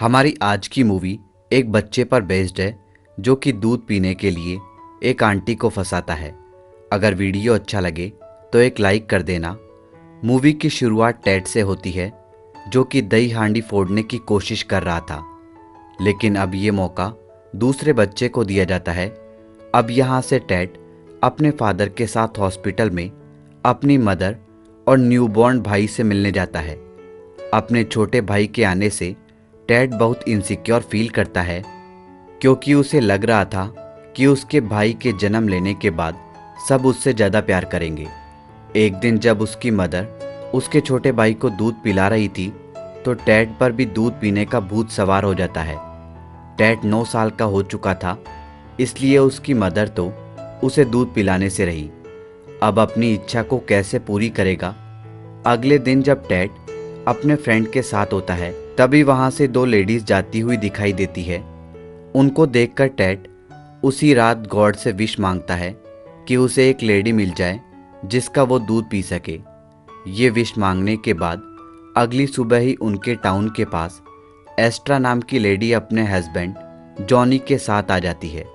हमारी आज की मूवी एक बच्चे पर बेस्ड है जो कि दूध पीने के लिए एक आंटी को फंसाता है। अगर वीडियो अच्छा लगे तो एक लाइक कर देना। मूवी की शुरुआत टेड से होती है जो कि दही हांडी फोड़ने की कोशिश कर रहा था, लेकिन अब ये मौका दूसरे बच्चे को दिया जाता है। अब यहाँ से टेड अपने फादर के साथ हॉस्पिटल में अपनी मदर और न्यूबॉर्न भाई से मिलने जाता है। अपने छोटे भाई के आने से टेड बहुत इनसिक्योर फील करता है, क्योंकि उसे लग रहा था कि उसके भाई के जन्म लेने के बाद सब उससे ज़्यादा प्यार करेंगे। एक दिन जब उसकी मदर उसके छोटे भाई को दूध पिला रही थी तो टेड पर भी दूध पीने का भूत सवार हो जाता है। टेड 9 साल का हो चुका था, इसलिए उसकी मदर तो उसे दूध पिलाने से रही। अब अपनी इच्छा को कैसे पूरी करेगा। अगले दिन जब टेड अपने फ्रेंड के साथ होता है तभी वहां से 2 लेडीज जाती हुई दिखाई देती है। उनको देखकर टेड उसी रात गॉड से विश मांगता है कि उसे एक लेडी मिल जाए जिसका वो दूध पी सके। ये विश मांगने के बाद अगली सुबह ही उनके टाउन के पास एस्ट्रा नाम की लेडी अपने हस्बैंड जॉनी के साथ आ जाती है।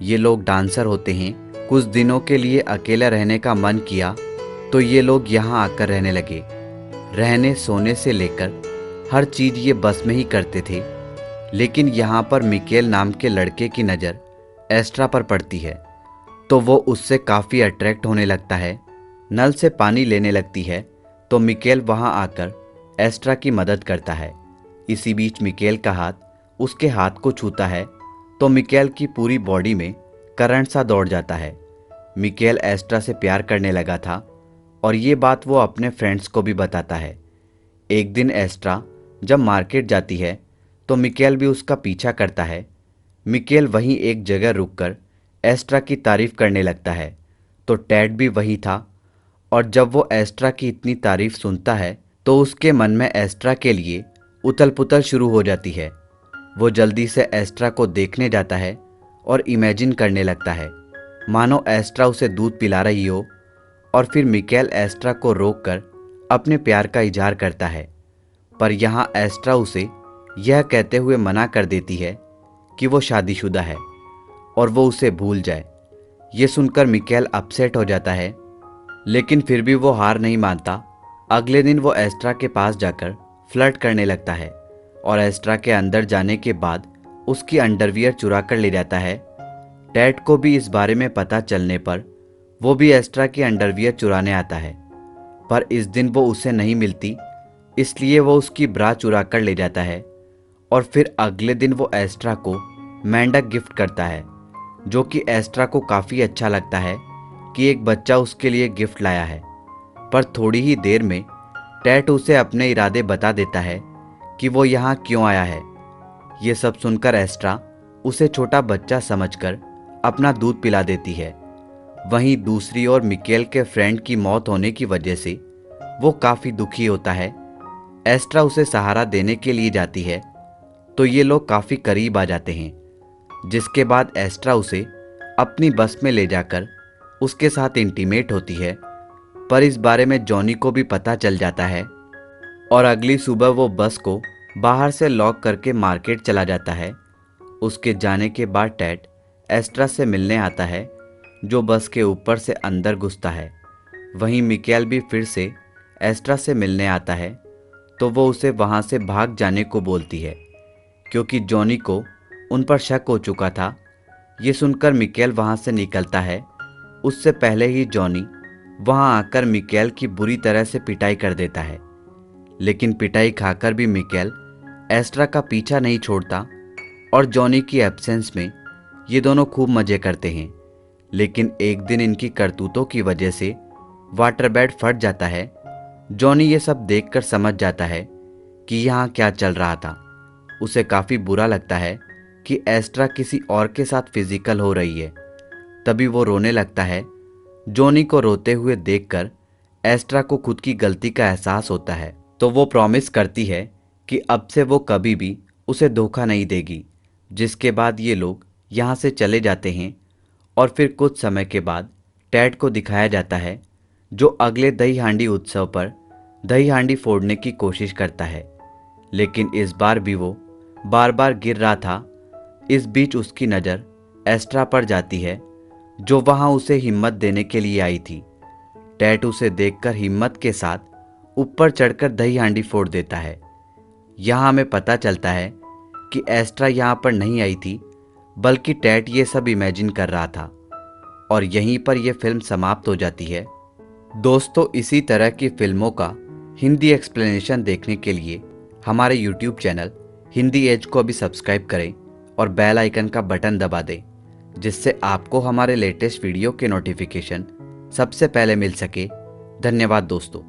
ये लोग डांसर होते हैं। कुछ दिनों के लिए अकेला रहने का मन किया तो ये लोग यहाँ आकर रहने लगे। रहने सोने से लेकर हर चीज़ ये बस में ही करते थे। लेकिन यहाँ पर मिकेल नाम के लड़के की नज़र एस्ट्रा पर पड़ती है तो वो उससे काफ़ी अट्रैक्ट होने लगता है। नल से पानी लेने लगती है तो मिकेल वहाँ आकर एस्ट्रा की मदद करता है। इसी बीच मिकेल का हाथ उसके हाथ को छूता है तो मिकेल की पूरी बॉडी में करंट सा दौड़ जाता है। मिकेल एस्ट्रा से प्यार करने लगा था और ये बात वो अपने फ्रेंड्स को भी बताता है। एक दिन एस्ट्रा जब मार्केट जाती है तो मिकेल भी उसका पीछा करता है। मिकेल वहीं एक जगह रुककर एस्ट्रा की तारीफ करने लगता है तो टेड भी वहीं था, और जब वो एस्ट्रा की इतनी तारीफ सुनता है तो उसके मन में एस्ट्रा के लिए उथल पुथल शुरू हो जाती है। वो जल्दी से एस्ट्रा को देखने जाता है और इमेजिन करने लगता है मानो एस्ट्रा उसे दूध पिला रही हो, और फिर मिकेल एस्ट्रा को रोककर अपने प्यार का इजहार करता है। पर यहाँ एस्ट्रा उसे यह कहते हुए मना कर देती है कि वो शादीशुदा है और वो उसे भूल जाए। ये सुनकर मिकेल अपसेट हो जाता है, लेकिन फिर भी वो हार नहीं मानता। अगले दिन वो एस्ट्रा के पास जाकर फ्लर्ट करने लगता है और एस्ट्रा के अंदर जाने के बाद उसकी अंडरवियर चुरा कर ले जाता है। टेड को भी इस बारे में पता चलने पर वो भी एस्ट्रा की अंडरवियर चुराने आता है, पर इस दिन वो उसे नहीं मिलती, इसलिए वो उसकी ब्रा चुरा कर ले जाता है। और फिर अगले दिन वो एस्ट्रा को मेंढक गिफ्ट करता है, जो कि एस्ट्रा को काफ़ी अच्छा लगता है कि एक बच्चा उसके लिए गिफ्ट लाया है। पर थोड़ी ही देर में टेड उसे अपने इरादे बता देता है कि वो यहाँ क्यों आया है। ये सब सुनकर एस्ट्रा उसे छोटा बच्चा समझकर अपना दूध पिला देती है। वहीं दूसरी ओर मिकेल के फ्रेंड की मौत होने की वजह से वो काफ़ी दुखी होता है। एस्ट्रा उसे सहारा देने के लिए जाती है तो ये लोग काफ़ी करीब आ जाते हैं, जिसके बाद एस्ट्रा उसे अपनी बस में ले जाकर उसके साथ इंटीमेट होती है। पर इस बारे में जॉनी को भी पता चल जाता है और अगली सुबह वो बस को बाहर से लॉक करके मार्केट चला जाता है। उसके जाने के बाद टेड एस्ट्रा से मिलने आता है, जो बस के ऊपर से अंदर घुसता है। वहीं मिकेल भी फिर से एस्ट्रा से मिलने आता है तो वो उसे वहाँ से भाग जाने को बोलती है, क्योंकि जॉनी को उन पर शक हो चुका था। ये सुनकर मिकेल वहाँ से निकलता है। उससे पहले ही जॉनी वहाँ आकर मिकेल की बुरी तरह से पिटाई कर देता है, लेकिन पिटाई खाकर भी मिकेल एस्ट्रा का पीछा नहीं छोड़ता और जॉनी की एब्सेंस में ये दोनों खूब मज़े करते हैं। लेकिन एक दिन इनकी करतूतों की वजह से वाटर बेड फट जाता है। जॉनी ये सब देखकर समझ जाता है कि यहाँ क्या चल रहा था। उसे काफ़ी बुरा लगता है कि एस्ट्रा किसी और के साथ फिजिकल हो रही है। तभी वो रोने लगता है। जॉनी को रोते हुए देखकर एस्ट्रा को खुद की गलती का एहसास होता है, तो वो प्रॉमिस करती है कि अब से वो कभी भी उसे धोखा नहीं देगी। जिसके बाद ये लोग यहाँ से चले जाते हैं और फिर कुछ समय के बाद टेड को दिखाया जाता है, जो अगले दही हांडी उत्सव पर दही हांडी फोड़ने की कोशिश करता है। लेकिन इस बार भी वो बार बार गिर रहा था। इस बीच उसकी नज़र एस्ट्रा पर जाती है, जो वहाँ उसे हिम्मत देने के लिए आई थी। टैट उसे देखकर हिम्मत के साथ ऊपर चढ़कर दही हांडी फोड़ देता है। यहाँ हमें पता चलता है कि एस्ट्रा यहाँ पर नहीं आई थी, बल्कि टैट ये सब इमेजिन कर रहा था। और यहीं पर यह फिल्म समाप्त हो जाती है। दोस्तों, इसी तरह की फिल्मों का हिंदी एक्सप्लेनेशन देखने के लिए हमारे यूट्यूब चैनल हिंदी एज को अभी सब्सक्राइब करें और बेल आइकन का बटन दबा दें, जिससे आपको हमारे लेटेस्ट वीडियो के नोटिफिकेशन सबसे पहले मिल सके। धन्यवाद दोस्तों।